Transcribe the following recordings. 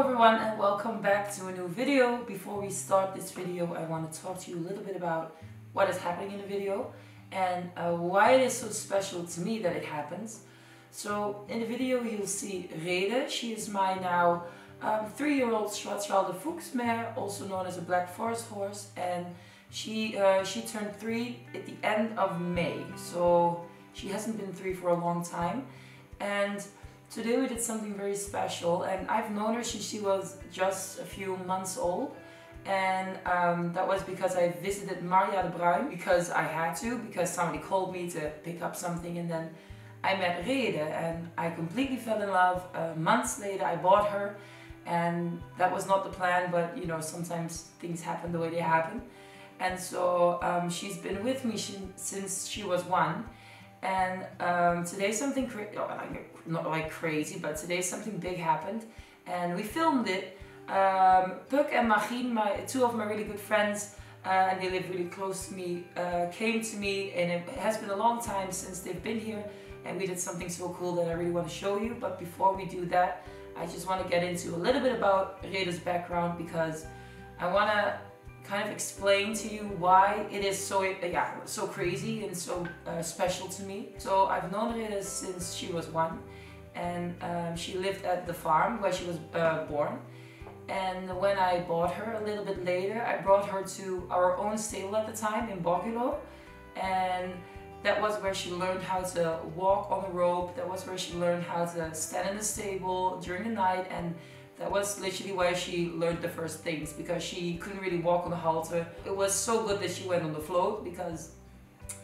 everyone and welcome back to a new video. Before we start this video, I want to talk to you a little bit about what is happening in the video and why it is so special to me that it happens. So in the video you'll see Rede. She is my now 3-year-old Schwarzwälder Fuchsmare, also known as a Black Forest horse, and she turned 3 at the end of May, so she hasn't been 3 for a long time. And today we did something very special, and I've known her since she was just a few months old, and that was because I visited Maria de Bruin because I had to, because somebody called me to pick up something, and then I met Rede and I completely fell in love. Months later I bought her, and that was not the plan, but you know, sometimes things happen the way they happen. And so she's been with me since she was 1. And today something not like crazy, but today something big happened, and we filmed it. Puck and Magien, two of my really good friends, and they live really close to me, came to me, and it has been a long time since they've been here, and we did something so cool that I really want to show you. But before we do that, I just want to get into a little bit about Rede's background, because I want to kind of explain to you why it is so crazy and so special to me. So I've known Rede since she was 1, and she lived at the farm where she was born. And when I bought her a little bit later, I brought her to our own stable at the time in Borculo, and that was where she learned how to walk on the rope. That was where she learned how to stand in the stable during the night, and that was literally where she learned the first things, because she couldn't really walk on the halter. It was so good that she went on the float, because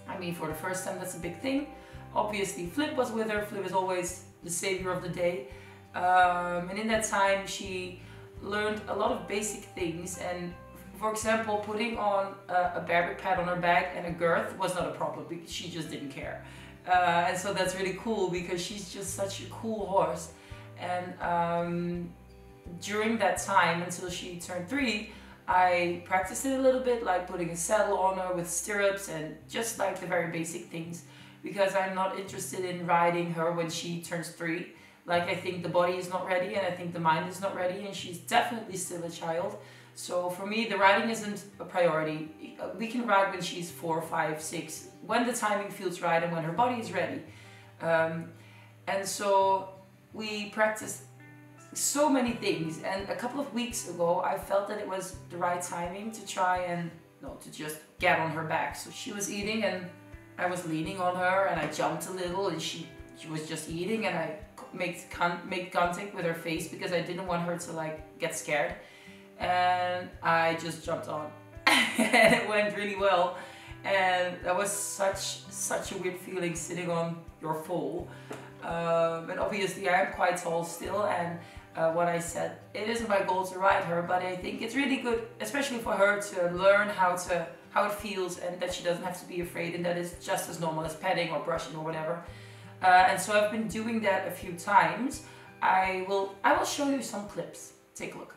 I mean, for the first time, that's a big thing. Obviously Flip was with her. Flip is always the savior of the day, and in that time she learned a lot of basic things. And for example, putting on a bear pad on her back and a girth was not a problem, because she just didn't care. And so that's really cool, because she's just such a cool horse. And during that time, until she turned 3, I practiced it a little bit, like putting a saddle on her with stirrups and just like the very basic things, because I'm not interested in riding her when she turns 3. Like, I think the body is not ready, and I think the mind is not ready, and she's definitely still a child. So for me, the riding isn't a priority. We can ride when she's 4, 5, 6, when the timing feels right and when her body is ready. And so we practiced so many things, and a couple of weeks ago I felt that it was the right timing to try and to just get on her back. So she was eating and I was leaning on her, and I jumped a little, and she was just eating, and I made contact with her face because I didn't want her to like get scared, and I just jumped on and it went really well. And that was such a weird feeling, sitting on your foal. But obviously I am quite tall still, and what I said, it isn't my goal to ride her, but I think it's really good, especially for her, to learn how it feels, and that she doesn't have to be afraid, and that is just as normal as petting or brushing or whatever. And so I've been doing that a few times. I will show you some clips. Take a look.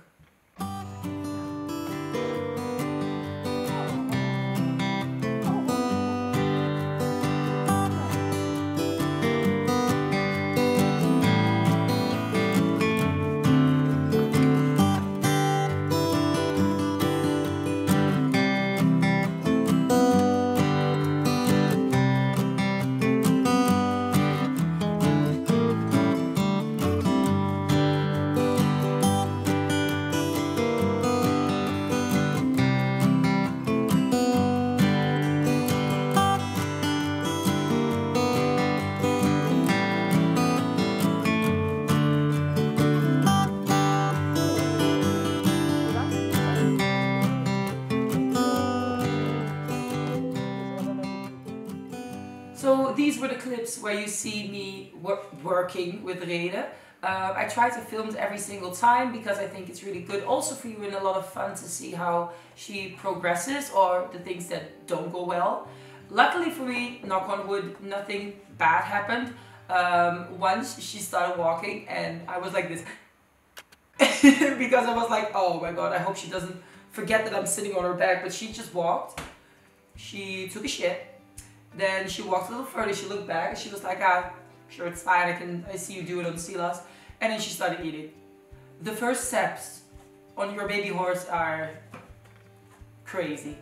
So these were the clips where you see me working with Rede. I try to film it every single time because I think it's really good also for you, and a lot of fun to see how she progresses or the things that don't go well. Luckily for me, knock on wood, nothing bad happened. Once she started walking and I was like this because I was like, oh my god, I hope she doesn't forget that I'm sitting on her back. But she just walked, she took a shit, then she walked a little further, she looked back, she was like, ah, sure, it's fine, I see you do it on Silas. And then she started eating. The first steps on your baby horse are crazy.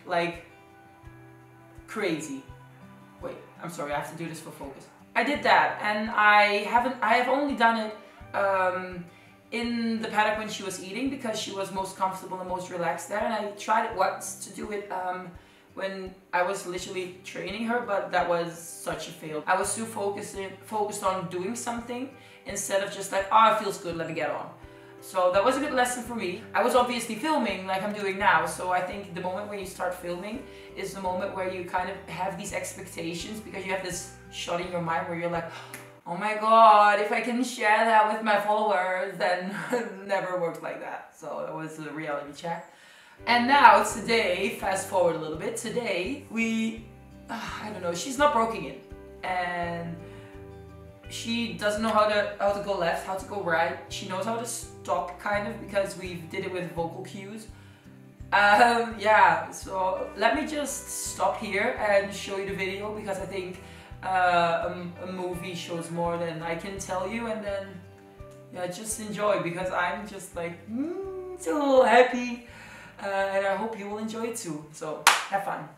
Like, crazy. Wait, I'm sorry, I have to do this for focus. I did that, and I have only done it in the paddock when she was eating, because she was most comfortable and most relaxed there. And I tried it once to do it when I was literally training her, but that was such a fail. I was too focused on doing something instead of just like, oh, it feels good, let me get on. So that was a good lesson for me. I was obviously filming like I'm doing now, so I think the moment when you start filming is the moment where you kind of have these expectations, because you have this shot in your mind where you're like, oh my god, if I can share that with my followers, then it never worked like that. So that was a reality check. And now today, fast forward a little bit, today I don't know, she's not broken in, and she doesn't know how to go left, how to go right. She knows how to stop kind of, because we did it with vocal cues. Yeah, so let me just stop here and show you the video, because I think a movie shows more than I can tell you, and then yeah, just enjoy, because I'm just like so happy, and I hope you will enjoy it too. So have fun.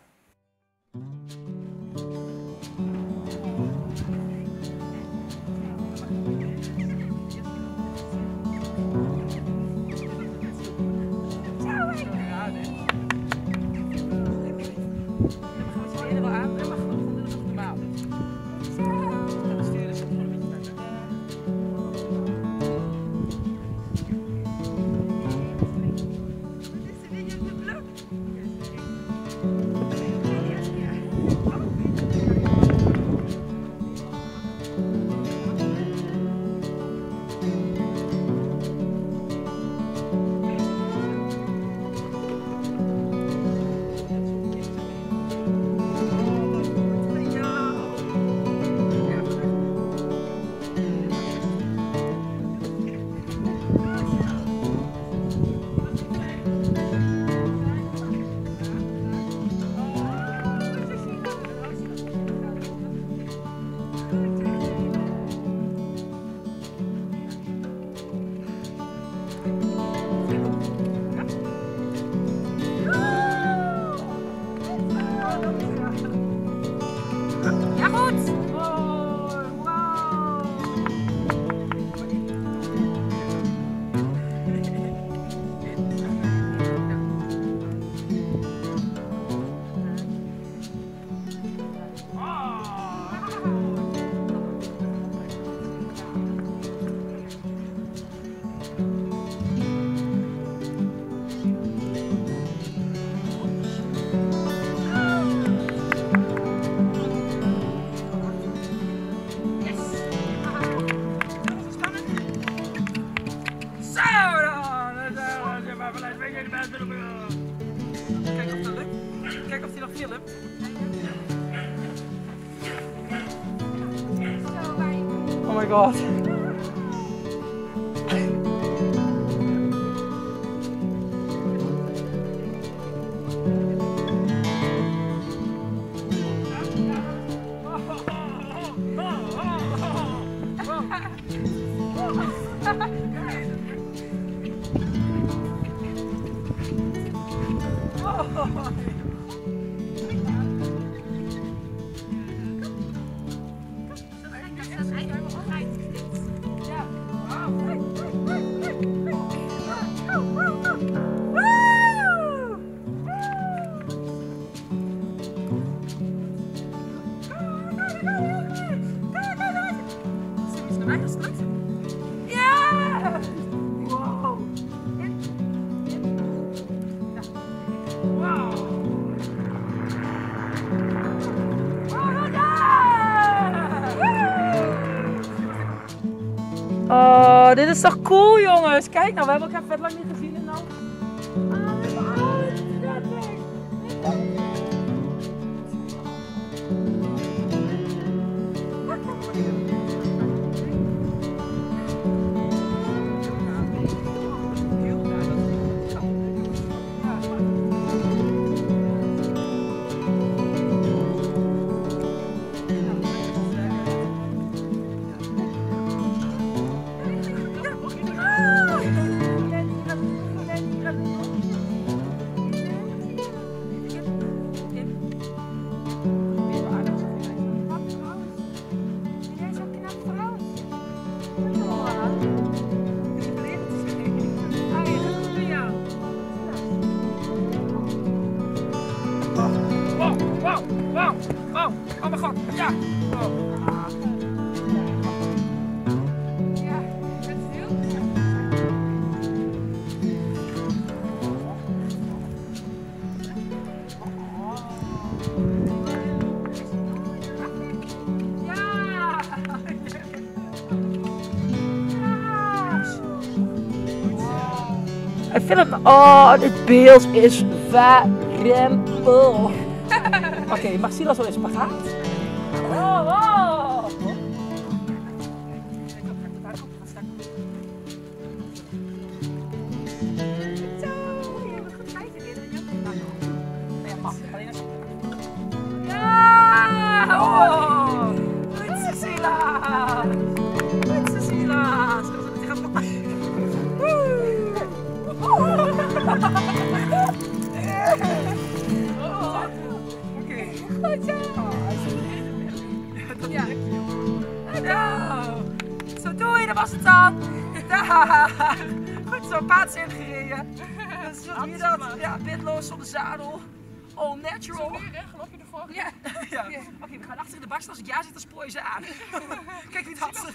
Kijk of hij nog filmt. Oh my god. Oh, dit is toch cool, jongens? Kijk nou, we hebben elkaar vet lang niet gezien en nou. god. Ja. Ja, het is heel goed. Ik vind het, oh, dit beeld is warempel. Oké, Marcela zo in spagaat. Oh, wow. Ja, oh, goed Cecilia. Goed Cecilia. Oké. Goed zo. Ja. Nou, zo doei, dat was het dan. Daar. Goed zo, paard ingereden. Dus zo doe je dat. Ja, pitloos zonder zadel. All natural. Zo weer, geloof je ervoor? Ja. Oké, we gaan achter in de bak. Als ik ja zit, dan spoor je ze aan. Kijk wie het had.